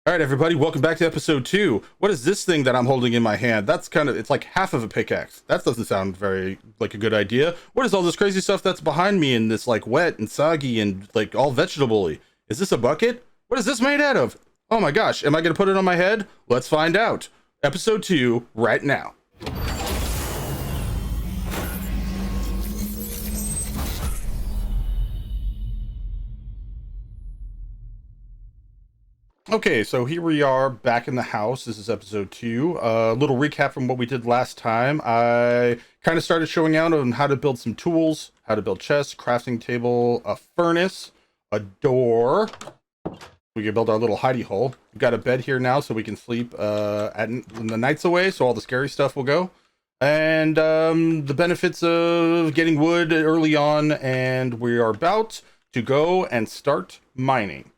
All right, everybody, welcome back to episode 2. What is this thing that I'm holding in my hand? It's like half of a pickaxe. That doesn't sound very like a good idea. What is all this crazy stuff that's behind me and this like wet and soggy and like all vegetable-y? Is this a bucket? What is this made out of? Oh my gosh, am I going to put it on my head? Let's find out. Episode 2 right now. Okay, so here we are back in the house. This is episode 2. A little recap from what we did last time. I kind of started showing out on how to build some tools, how to build chests, crafting table, a furnace, a door. We can build our little hidey hole. We've got a bed here now so we can sleep when the night's away, so all the scary stuff will go. And the benefits of getting wood early on, and we are about to go and start mining.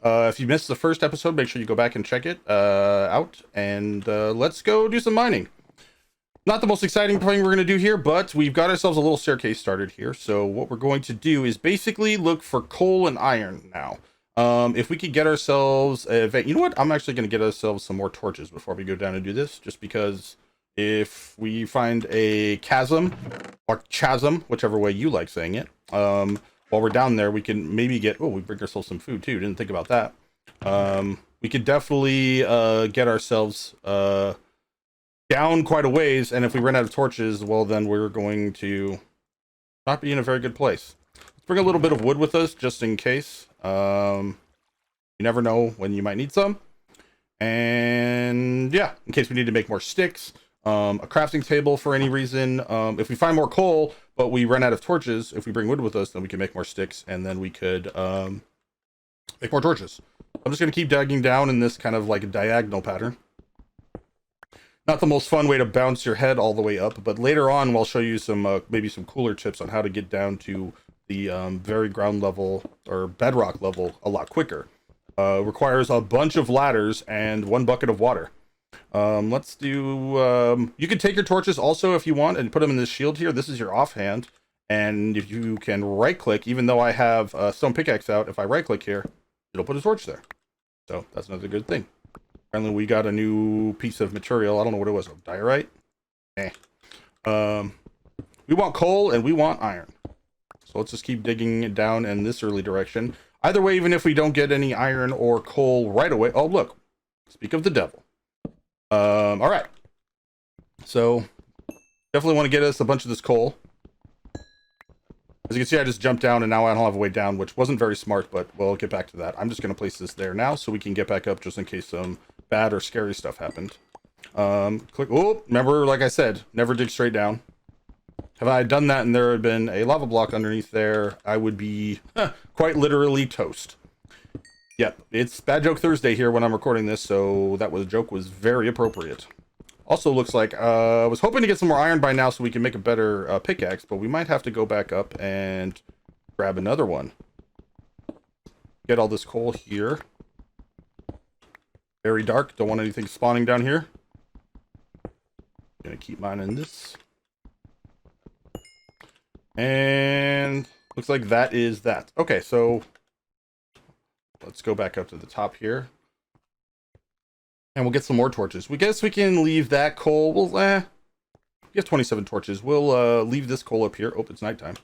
If you missed the first episode, make sure you go back and check it out, and let's go do some mining. Not the most exciting thing we're going to do here, but we've got ourselves a little staircase started here. So what we're going to do is basically look for coal and iron now. If we could get ourselves you know what? I'm actually going to get ourselves some more torches before we go down and do this, just because if we find a chasm, or chasm, whichever way you like saying it, while we're down there, we can maybe get, we bring ourselves some food too. Didn't think about that. We could definitely get ourselves down quite a ways. And if we run out of torches, well, then we're going to not be in a very good place. Let's bring a little bit of wood with us just in case. You never know when you might need some. And yeah, in case we need to make more sticks. A crafting table for any reason. If we find more coal, but we run out of torches, if we bring wood with us, then we can make more sticks, and then we could make more torches. I'm just going to keep digging down in this kind of like a diagonal pattern. Not the most fun way to bounce your head all the way up, but later on we'll show you some maybe some cooler tips on how to get down to the very ground level or bedrock level a lot quicker. Requires a bunch of ladders and 1 bucket of water. Let's do, you can take your torches also if you want and put them in this shield here. This is your offhand. And if you can right click, even though I have a stone pickaxe out, if I right click here, it'll put a torch there. So that's another good thing. Apparently we got a new piece of material. I don't know what it was. Diorite? We want coal and we want iron. So let's just keep digging down in this early direction. Either way, even if we don't get any iron or coal right away. Oh, look. Speak of the devil. All right. So definitely want to get us a bunch of this coal. As you can see, I just jumped down and now I don't have a way down, which wasn't very smart, but we'll get back to that. I'm just going to place this there now so we can get back up just in case some bad or scary stuff happened. Click. Oh, remember, like I said, never dig straight down. Have I done that and there had been a lava block underneath there, I would be quite literally toast. Yep, it's Bad Joke Thursday here when I'm recording this, so that joke was very appropriate. Also looks like, I was hoping to get some more iron by now so we can make a better pickaxe, but we might have to go back up and grab another one. Get all this coal here. Very dark, don't want anything spawning down here. Gonna keep mining this. And looks like that is that. Okay, so let's go back up to the top here. And we'll get some more torches. We guess we can leave that coal. We'll, we have 27 torches. We'll leave this coal up here. Oh, it's nighttime.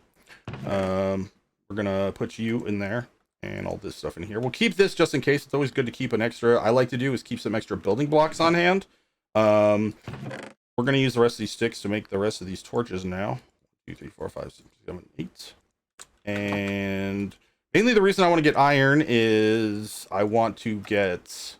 We're going to put you in there and all this stuff in here. We'll keep this just in case. It's always good to keep an extra. I like to do is keep some extra building blocks on hand. We're going to use the rest of these sticks to make the rest of these torches now. 2, 3, 4, 5, 6, 7, 8. And mainly the reason I want to get iron is I want to get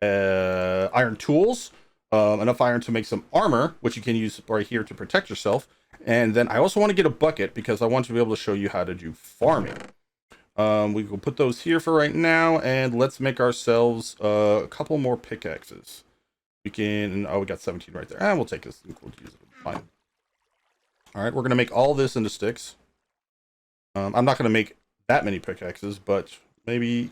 iron tools, enough iron to make some armor, which you can use right here to protect yourself. And then I also want to get a bucket because I want to be able to show you how to do farming. We will put those here for right now, and let's make ourselves a couple more pickaxes. We can, we got 17 right there. And we'll take this. We'll use it. Fine. All right, we're going to make all this into sticks. I'm not going to make that many pickaxes, but maybe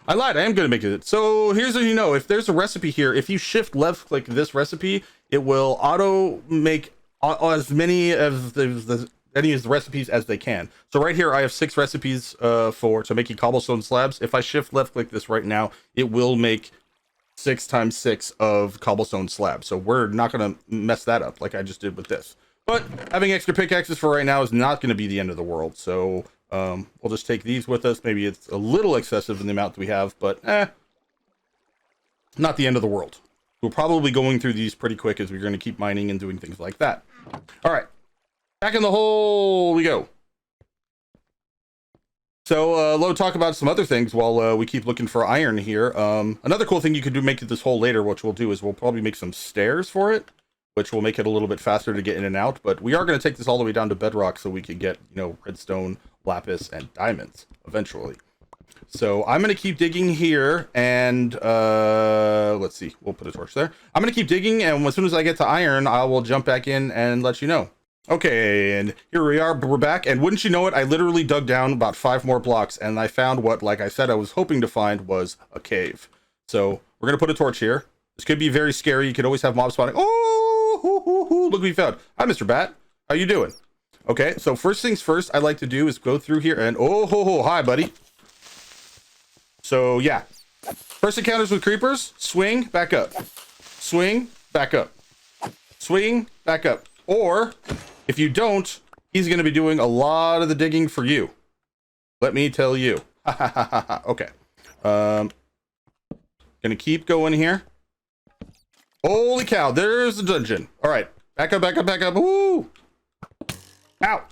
I lied. I am going to make it. So here's what you know. If there's a recipe here, if you shift left click this recipe, it will auto make as many of the any of the recipes as they can. So right here, I have 6 recipes for making cobblestone slabs. If I shift left click this right now, it will make 6 times 6 of cobblestone slabs. So we're not going to mess that up like I just did with this. But having extra pickaxes for right now is not going to be the end of the world. So we'll just take these with us. Maybe it's a little excessive in the amount that we have, but not the end of the world. We're probably going through these pretty quick as we're going to keep mining and doing things like that. All right. Back in the hole we go. So let's talk about some other things while we keep looking for iron here. Another cool thing you could do, make this hole later, which we'll do, is we'll probably make some stairs for it, which will make it a little bit faster to get in and out. But we are going to take this all the way down to bedrock so we can get, you know, redstone, lapis, and diamonds eventually. So I'm going to keep digging here, and let's see, we'll put a torch there. I'm going to keep digging, and as soon as I get to iron, I will jump back in and let you know. Okay, and here we are, we're back, and wouldn't you know it, I literally dug down about 5 more blocks, and I found what, like I said, I was hoping to find was a cave. So we're going to put a torch here. This could be very scary. You could always have mobs spawning. Oh, look what we found. Hi, Mr. Bat. How you doing? Okay, so first things first, I like to do is go through here, and hi, buddy. So yeah, first encounters with creepers, swing, back up. Swing, back up. Swing, back up. Or if you don't, he's going to be doing a lot of the digging for you. Let me tell you. Okay. Gonna keep going here. Holy cow, there's the dungeon. All right, back up, back up, back up. Woo! Ow!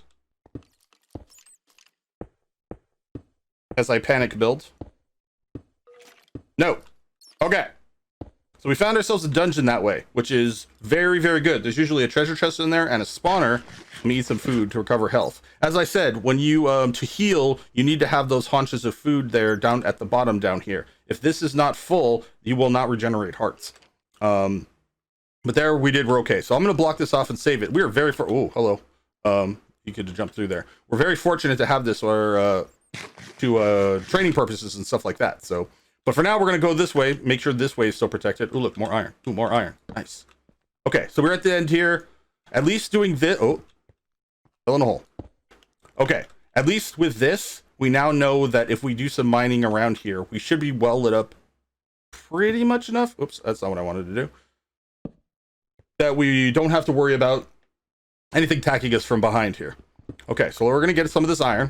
As I panic build. No. Okay. So we found ourselves a dungeon that way, which is very, very good. There's usually a treasure chest in there and a spawner. Let me eat some food to recover health. As I said, when you, to heal, you need to have those haunches of food there down at the bottom down here. If this is not full, you will not regenerate hearts. But there we did, we're okay. So I'm going to block this off and save it. We are very, oh, hello. You could jump through there. We're very fortunate to have this or, to training purposes and stuff like that. So, but for now, we're going to go this way. Make sure this way is still protected. Oh, look, more iron. Ooh, more iron. Nice. Okay, so we're at the end here. At least doing this. Oh, fell in a hole. Okay, at least with this, we now know that if we do some mining around here, we should be well lit up pretty much enough. Oops, that's not what I wanted to do. That we don't have to worry about anything attacking us from behind here. Okay, so we're going to get some of this iron.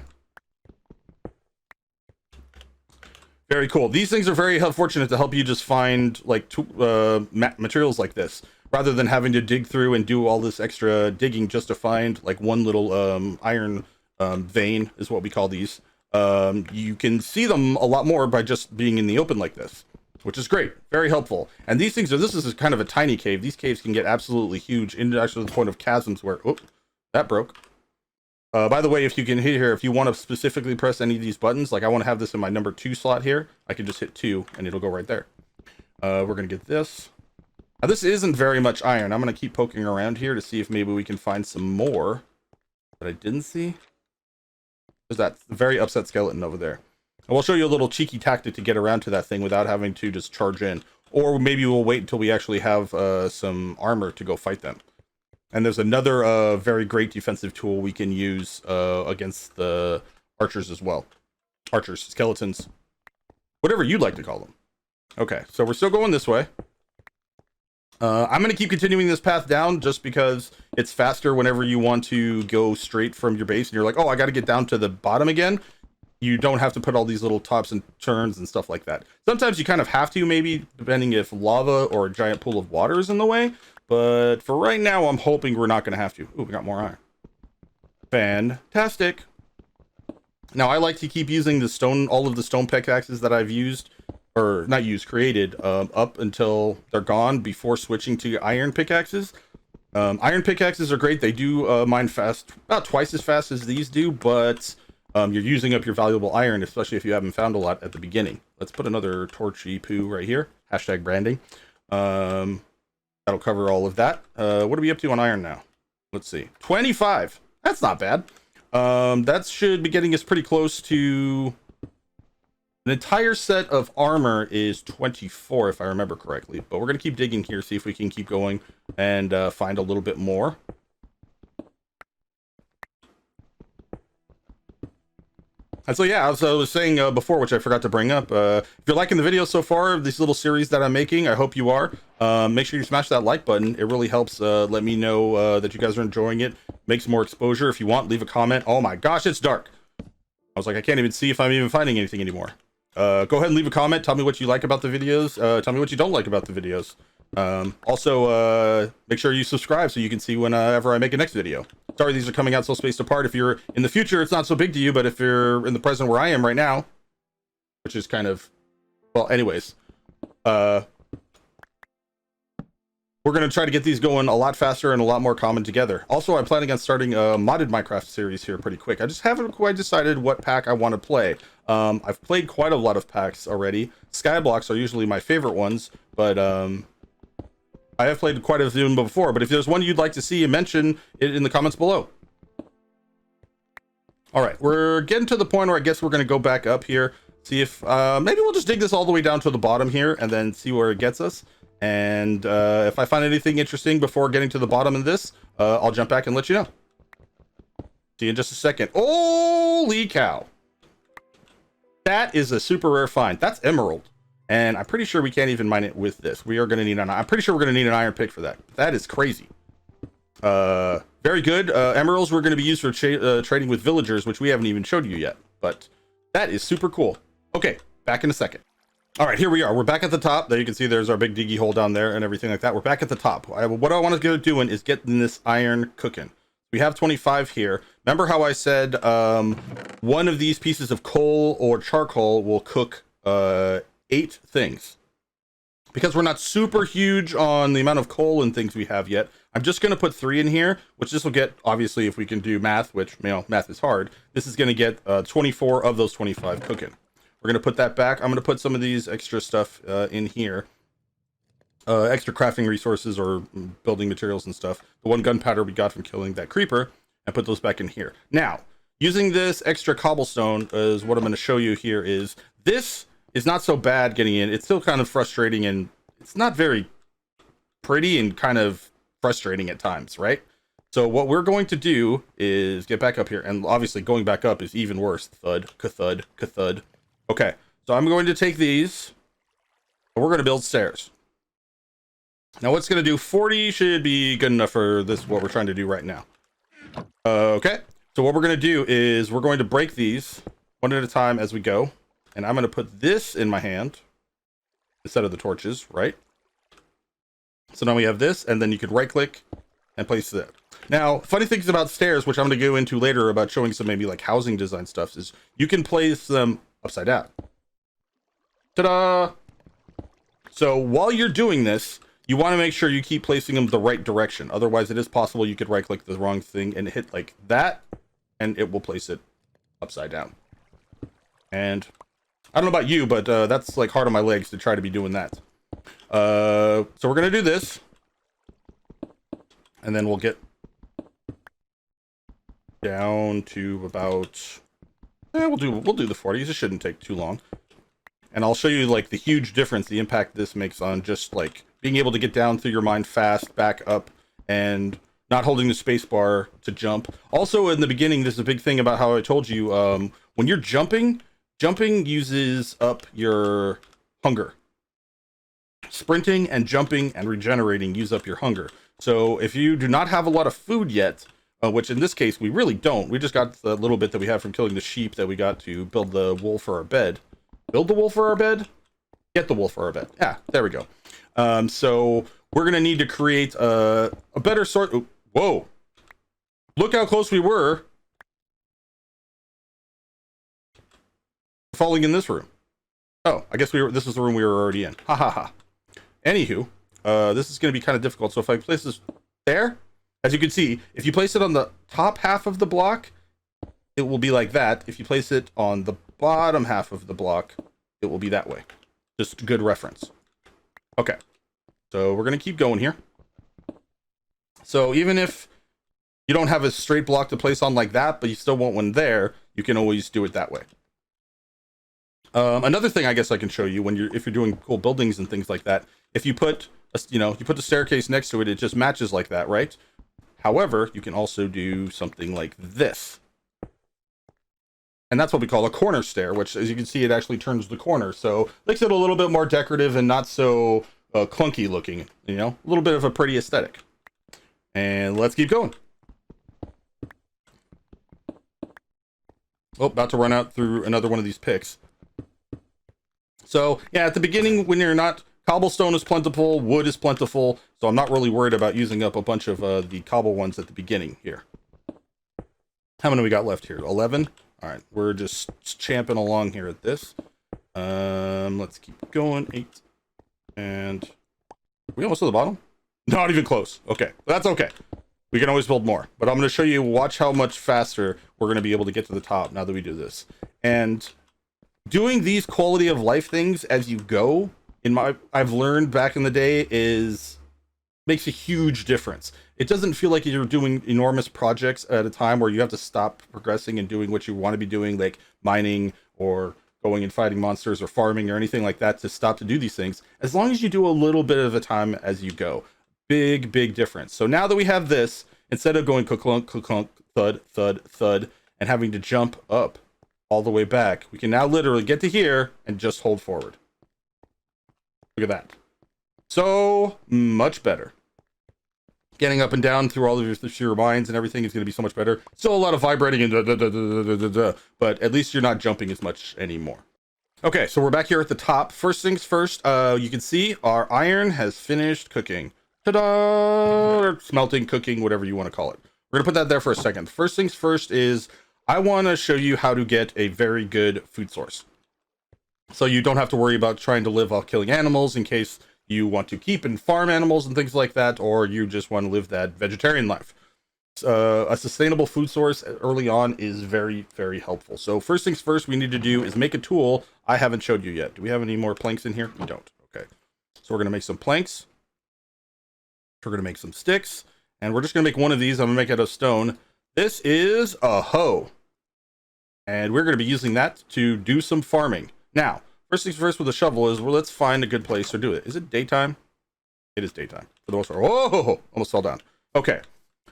Very cool. These things are very fortunate to help you just find like materials like this, rather than having to dig through and do all this extra digging just to find like one little iron vein is what we call these. You can see them a lot more by just being in the open like this, which is great. Very helpful. And these things are, this is kind of a tiny cave. These caves can get absolutely huge, into actually the point of chasms where, oh, that broke. By the way, if you can hit here, if you want to specifically press any of these buttons, like I want to have this in my number 2 slot here, I can just hit 2 and it'll go right there. We're going to get this. Now this isn't very much iron. I'm going to keep poking around here to see if maybe we can find some more that I didn't see. There's that very upset skeleton over there. And we'll show you a little cheeky tactic to get around to that thing without having to just charge in. Or maybe we'll wait until we actually have some armor to go fight them. And there's another very great defensive tool we can use against the archers as well. Archers, skeletons, whatever you'd like to call them. Okay, so we're still going this way. I'm going to keep continuing this path down just because it's faster whenever you want to go straight from your base and you're like, oh, I got to get down to the bottom again. You don't have to put all these little tops and turns and stuff like that. Sometimes you kind of have to, maybe, depending if lava or a giant pool of water is in the way. But for right now, I'm hoping we're not going to have to. Ooh, we got more iron. Fantastic. Now, I like to keep using the stone, all of the stone pickaxes that I've used, or not used, created, up until they're gone before switching to iron pickaxes. Iron pickaxes are great. They do mine fast, about twice as fast as these do, but you're using up your valuable iron, especially if you haven't found a lot at the beginning. Let's put another torchy poo right here. Hashtag branding. That'll cover all of that. What are we up to on iron now? Let's see. 25. That's not bad. That should be getting us pretty close to... An entire set of armor is 24, if I remember correctly. But we're going to keep digging here, see if we can keep going and find a little bit more. And so yeah, as I was saying before, which I forgot to bring up, if you're liking the video so far, this little series that I'm making, I hope you are. Make sure you smash that like button. It really helps let me know that you guys are enjoying it. Makes more exposure. If you want, leave a comment. Oh my gosh, it's dark. I was like, I can't even see if I'm even finding anything anymore. Go ahead and leave a comment. Tell me what you like about the videos. Tell me what you don't like about the videos. Also, make sure you subscribe so you can see whenever I make a next video. Sorry these are coming out so spaced apart. If you're in the future, it's not so big to you, but if you're in the present where I am right now, which is kind of, well, anyways, we're going to try to get these going a lot faster and a lot more common together. Also, I'm planning on starting a modded Minecraft series here pretty quick. I just haven't quite decided what pack I want to play. I've played quite a lot of packs already. Skyblocks are usually my favorite ones, but I have played quite a few before. But if there's one you'd like to see, mention it in the comments below. All right, we're getting to the point where I guess we're going to go back up here. See if maybe we'll just dig this all the way down to the bottom here and then see where it gets us. And if I find anything interesting before getting to the bottom of this, I'll jump back and let you know. See you in just a second. Holy cow. That is a super rare find. That's emerald. And I'm pretty sure we can't even mine it with this. We are going to need I'm pretty sure we're going to need an iron pick for that. That is crazy. Very good. Emeralds were going to be used for trading with villagers, which we haven't even showed you yet. But that is super cool. Okay, back in a second. All right, here we are. We're back at the top. There you can see there's our big diggy hole down there and everything like that. We're back at the top. What I want to get doing is getting this iron cooking. We have 25 here. Remember how I said one of these pieces of coal or charcoal will cook 8 things? Because we're not super huge on the amount of coal and things we have yet, I'm just going to put 3 in here, which this will get, obviously, if we can do math, which, you know, math is hard, this is going to get 24 of those 25 cooking. We're going to put that back. I'm going to put some of these extra stuff in here. Extra crafting resources or building materials and stuff. The 1 gunpowder we got from killing that creeper, and put those back in here. Now, using this extra cobblestone is what I'm going to show you here is, this is not so bad getting in. It's still kind of frustrating and it's not very pretty and kind of frustrating at times, right? So what we're going to do is get back up here, and obviously going back up is even worse. Thud, ka-thud, ka-thud. Okay, so I'm going to take these, and we're going to build stairs. Now what's going to do 40 should be good enough for this, what we're trying to do right now. Okay, so what we're going to do is we're going to break these one at a time as we go. And I'm going to put this in my hand instead of the torches, right? So now we have this, and then you could right click and place that. Now, funny things about stairs, which I'm going to go into later about showing some maybe like housing design stuff, is you can place them upside down. Ta-da! So while you're doing this, you want to make sure you keep placing them the right direction. Otherwise, it is possible you could right click the wrong thing and hit like that, and it will place it upside down. And I don't know about you, but that's like hard on my legs to try to be doing that. So we're gonna do this, and then we'll get down to about. We'll do the 40s. It shouldn't take too long, and I'll show you like the huge difference, the impact this makes on just like being able to get down through your mine fast, back up, and not holding the space bar to jump. Also, in the beginning, there's a big thing about how I told you when you're jumping uses up your hunger. Sprinting and jumping and regenerating use up your hunger. So if you do not have a lot of food yet, which in this case we really don't, we just got the little bit that we have from killing the sheep that we got to build the wool for our bed. Build the wool for our bed? Get the wool for our bed. Yeah, there we go. So we're going to need to create a better sort. Whoa. Look how close we were falling in this room. Oh, I guess this was the room we were already in. Ha ha ha. Anywho, this is going to be kind of difficult. So if I place this there, as you can see, if you place it on the top half of the block, it will be like that. If you place it on the bottom half of the block, it will be that way. Just good reference. Okay. So we're going to keep going here. So even if you don't have a straight block to place on like that, but you still want one there, you can always do it that way. Another thing I guess I can show you if you're doing cool buildings and things like that, if you put you put the staircase next to it, it just matches like that, right? However, you can also do something like this. And that's what we call a corner stair, which, as you can see, it actually turns the corner. So makes it a little bit more decorative and not so clunky looking, you know, a little bit of a pretty aesthetic. And let's keep going. Oh, about to run out through another one of these picks. So yeah, at the beginning, when you're not, cobblestone is plentiful, wood is plentiful. So I'm not really worried about using up a bunch of the cobble ones at the beginning here. How many we got left here? 11. All right, we're just champing along here at this. Let's keep going. 8. And we almost to the bottom? Not even close. Okay, that's okay. We can always build more. But I'm going to show you, watch how much faster we're going to be able to get to the top now that we do this. And doing these quality of life things as you go, I've learned back in the day, makes a huge difference. It doesn't feel like you're doing enormous projects at a time where you have to stop progressing and doing what you want to be doing, like mining or going and fighting monsters or farming or anything like that, to stop to do these things. As long as you do a little bit of a time as you go. Big difference. So now that we have this, instead of going clunk, clunk, thud, thud, thud, and having to jump up all the way back, we can now literally get to here and just hold forward. Look at that. So much better. Getting up and down through all of your mines and everything is going to be so much better. Still a lot of vibrating and but at least you're not jumping as much anymore. Okay, so we're back here at the top. First things first, you can see our iron has finished cooking. Ta-da! Smelting, cooking, whatever you want to call it. We're going to put that there for a second. First things first is I want to show you how to get a very good food source. So you don't have to worry about trying to live off killing animals in case you want to keep and farm animals and things like that, or you just want to live that vegetarian life. A sustainable food source early on is very helpful. So first things first we need to do is make a tool I haven't showed you yet. Do we have any more planks in here? We don't. Okay. So we're going to make some planks. We're going to make some sticks, and we're just going to make one of these. I'm going to make it out of stone. This is a hoe, and we're going to be using that to do some farming. Now, first things first with a shovel is, well, let's find a good place to do it. Is it daytime? It is daytime for the most part. Whoa, almost fell down. Okay.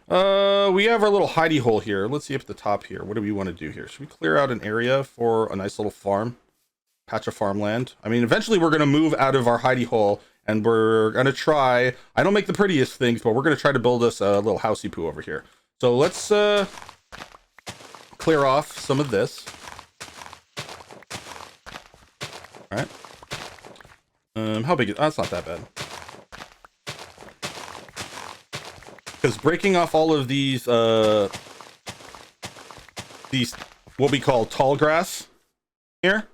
We have our little hidey hole here. Let's see up at the top here. What do we want to do here? Should we clear out an area for a nice little farm? Patch of farmland. I mean, eventually we're going to move out of our hidey hole, and we're going to try, I don't make the prettiest things, but we're going to try to build us a little housey poo over here. So let's clear off some of this. All right. How big is, that's not that bad. Because breaking off all of these what we call tall grass here.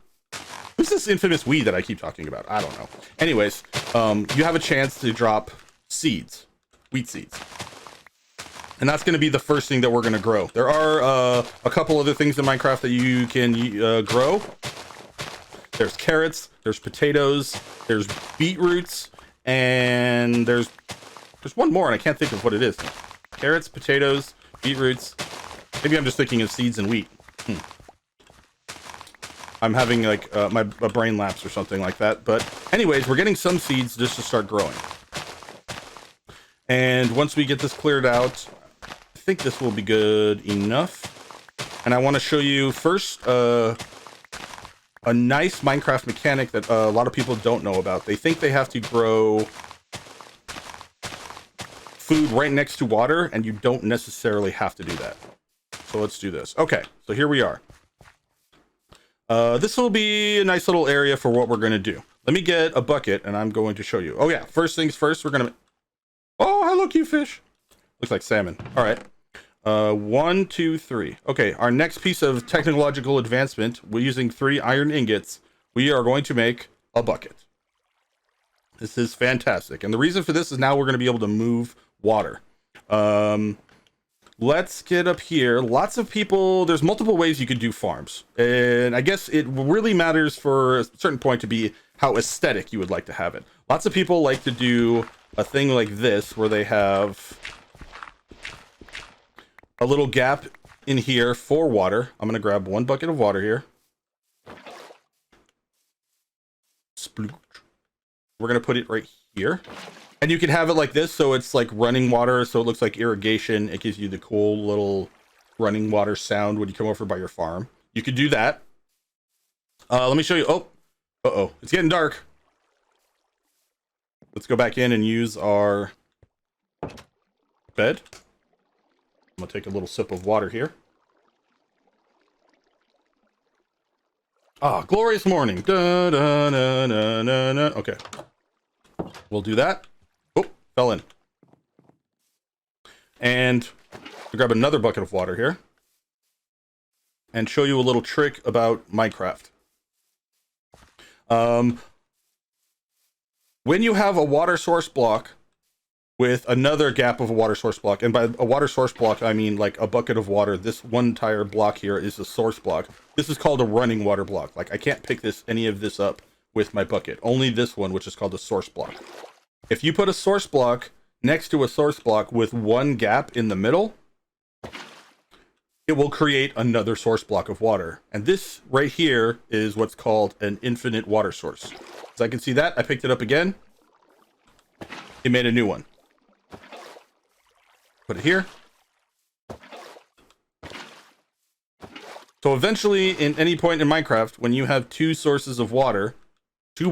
Who's this infamous weed that I keep talking about? I don't know. Anyways, you have a chance to drop seeds, wheat seeds. And that's going to be the first thing that we're going to grow. There are a couple other things in Minecraft that you can grow. There's carrots, there's potatoes, there's beetroots, and there's one more, and I can't think of what it is. Carrots, potatoes, beetroots. Maybe I'm just thinking of seeds and wheat. I'm having like a brain lapse or something like that. But anyways, we're getting some seeds just to start growing. And once we get this cleared out, I think this will be good enough. And I want to show you first a nice Minecraft mechanic that a lot of people don't know about. They think they have to grow food right next to water, and you don't necessarily have to do that. So let's do this. Okay, so here we are. This will be a nice little area for what we're going to do. Let me get a bucket, and I'm going to show you. Oh yeah, first things first, we're going to... Oh, hello, cute fish. Looks like salmon. All right. 1, 2, 3. Okay, our next piece of technological advancement, we're using 3 iron ingots. We are going to make a bucket. This is fantastic. And the reason for this is now we're going to be able to move water. Let's get up here. Lots of people, there's multiple ways you could do farms. And I guess it really matters for a certain point to be how aesthetic you would like to have it. Lots of people like to do a thing like this where they have a little gap in here for water. I'm going to grab 1 bucket of water here. Splooch. We're going to put it right here. And you can have it like this, so it's like running water, so it looks like irrigation. It gives you the cool little running water sound when you come over by your farm. You could do that. Let me show you. Oh, uh-oh, it's getting dark. Let's go back in and use our bed. I'm gonna take a little sip of water here. Ah, glorious morning. Da, da, da, da, da, da. Okay, we'll do that. Oh, fell in. And I'll grab another bucket of water here and show you a little trick about Minecraft. When you have a water source block with another gap of a water source block, and by a water source block, I mean like a bucket of water, this one entire block here is a source block. This is called a running water block. Like I can't pick any of this up with my bucket, only this one, which is called a source block. If you put a source block next to a source block with one gap in the middle, it will create another source block of water. And this right here is what's called an infinite water source. So I can see that. I picked it up again. It made a new one. Put it here. So eventually, in any point in Minecraft, when you have two sources of water, two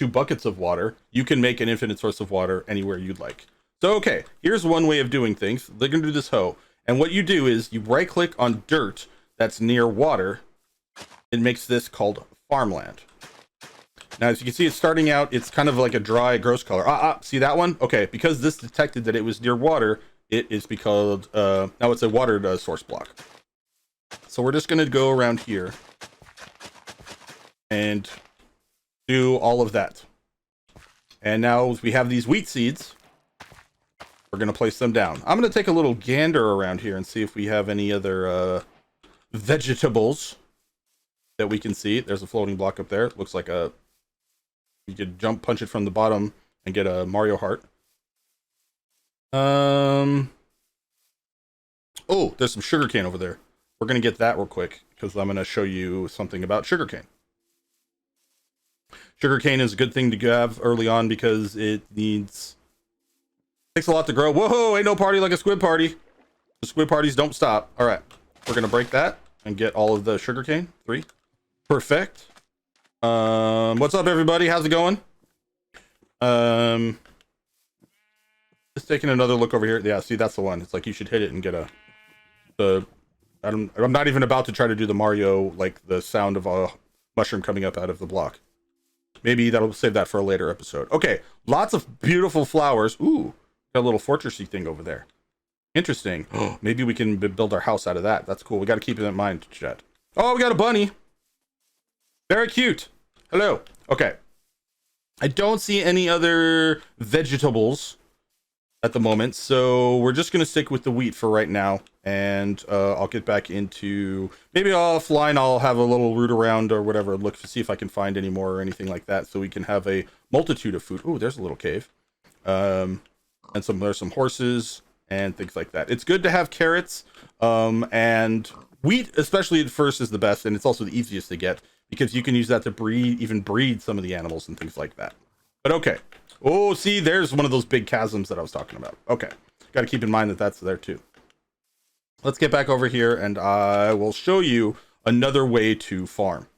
buckets of water, you can make an infinite source of water anywhere you'd like. So, okay, here's one way of doing things. They're going to do this hoe. And what you do is you right click on dirt that's near water. It makes this called farmland. Now, as you can see, it's starting out, it's kind of like a dry, gross color. See that one? Okay, because this detected that it was near water, it is because, now it's a water source block. So we're just going to go around here and do all of that. And now we have these wheat seeds. We're going to place them down. I'm going to take a little gander around here and see if we have any other vegetables that we can see. There's a floating block up there. It looks like you could punch it from the bottom and get a Mario heart. Oh, there's some sugarcane over there. We're going to get that real quick because I'm going to show you something about sugarcane. Sugarcane is a good thing to have early on because it takes a lot to grow. Whoa, ain't no party like a squid party. The squid parties don't stop. All right, we're going to break that and get all of the sugarcane. 3. Perfect. What's up, everybody? How's it going? Just taking another look over here. Yeah, see, that's the one. It's like you should hit it and get I'm not even about to try to do the Mario, like the sound of a mushroom coming up out of the block. Maybe that'll save that for a later episode. Okay, lots of beautiful flowers. Ooh, got a little fortressy thing over there. Interesting. Maybe we can build our house out of that. That's cool. We got to keep it in mind, chat. Oh, we got a bunny. Very cute. Hello. Okay. I don't see any other vegetables at the moment, so we're just gonna stick with the wheat for right now, and I'll get back into maybe offline. I'll have a little root around or whatever, look to see if I can find any more or anything like that, so we can have a multitude of food. Oh, there's a little cave, and there's some horses and things like that. It's good to have carrots, and wheat, especially at first, is the best, and it's also the easiest to get because you can use that to breed some of the animals and things like that. But okay. Oh, see, there's one of those big chasms that I was talking about. Okay. Got to keep in mind that that's there too. Let's get back over here and I will show you another way to farm.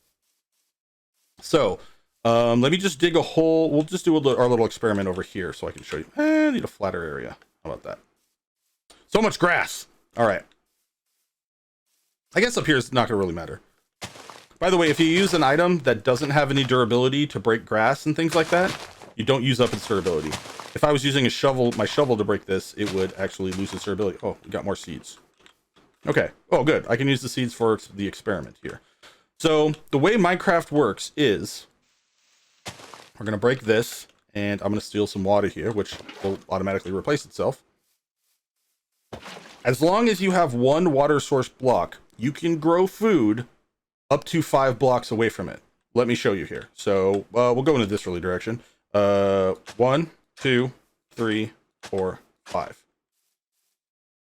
So, let me just dig a hole. We'll just do our little experiment over here so I can show you. I need a flatter area. How about that? So much grass. All right. I guess up here is not going to really matter. By the way, if you use an item that doesn't have any durability to break grass and things like that, you don't use up its durability. If I was using my shovel to break this, it would actually lose its durability. Oh, we got more seeds. Okay. Oh, good. I can use the seeds for the experiment here. So the way Minecraft works is we're going to break this, and I'm going to steal some water here, which will automatically replace itself. As long as you have one water source block, you can grow food up to 5 blocks away from it. Let me show you here. So we'll go in a disorderly direction. 1, 2, 3, 4, 5.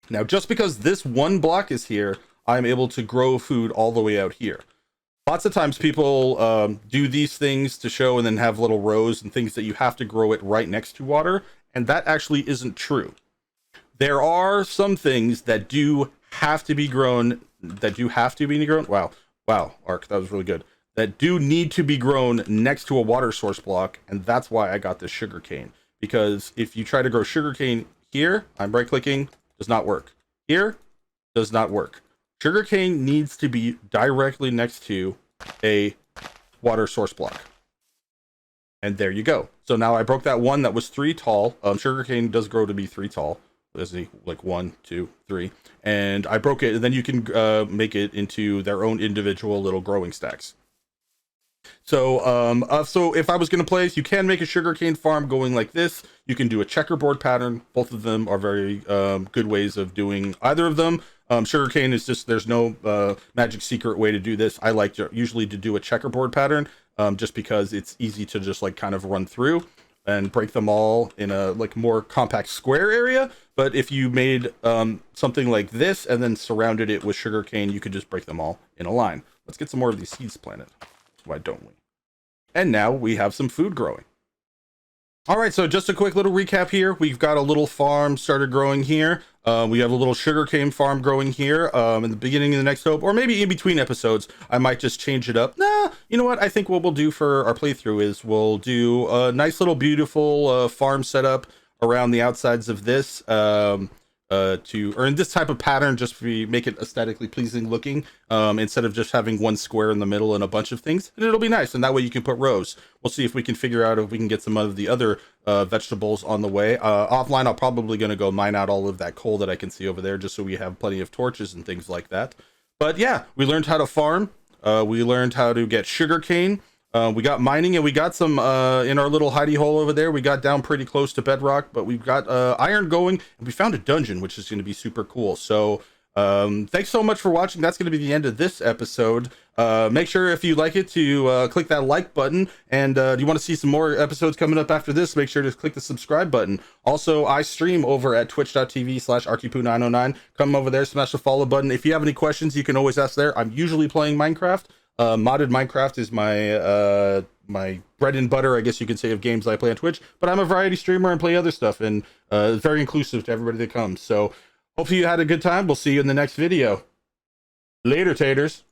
Now, just because this one block is here, I'm able to grow food all the way out here. Lots of times people do these things to show and then have little rows and things that you have to grow it right next to water, and that actually isn't true. There are some things that do have to be grown that do have to be grown. Wow, Ark, that was really good. That do need to be grown next to a water source block, and that's why I got this sugarcane. Because if you try to grow sugarcane here, I'm right clicking, does not work. Here, does not work. Sugarcane needs to be directly next to a water source block. And there you go. So now I broke that one that was 3 tall. Sugarcane does grow to be 3 tall. Let's see, like 1, 2, 3. And I broke it, and then you can make it into their own individual little growing stacks. So so if I was going to place, you can make a sugarcane farm going like this. You can do a checkerboard pattern. Both of them are very good ways of doing either of them. Sugarcane is just, there's no magic secret way to do this. I like to usually to do a checkerboard pattern just because it's easy to just like kind of run through and break them all in a like more compact square area. But if you made something like this and then surrounded it with sugarcane, you could just break them all in a line. Let's get some more of these seeds planted. Why don't we? And now we have some food growing. All right, so just a quick little recap here. We've got a little farm started growing here. We have a little sugarcane farm growing here in the beginning of the next hope, or maybe in between episodes, I might just change it up. Nah, you know what? I think what we'll do for our playthrough is we'll do a nice little beautiful farm setup around the outsides of this to earn this type of pattern, just to make it aesthetically pleasing looking, instead of just having one square in the middle and a bunch of things. And it'll be nice, and that way you can put rows. We'll see if we can figure out if we can get some of the other vegetables on the way. Offline, I'll probably going to go mine out all of that coal that I can see over there, just so we have plenty of torches and things like that. But yeah, we learned how to farm. We learned how to get sugarcane. We got mining, and we got some in our little hidey hole over there. We got down pretty close to bedrock, but we've got iron going, and we found a dungeon, which is going to be super cool. So thanks so much for watching. That's going to be the end of this episode. Make sure if you like it to click that like button, and do you want to see some more episodes coming up after this, make sure to click the subscribe button. Also, I stream over at twitch.tv/arkypoo909. Come over there, smash the follow button. If you have any questions, you can always ask there. I'm usually playing Minecraft. Modded Minecraft is my my bread and butter, I guess you could say, of games I play on Twitch, but I'm a variety streamer and play other stuff, and very inclusive to everybody that comes. So hopefully you had a good time. We'll see you in the next video. Later, taters.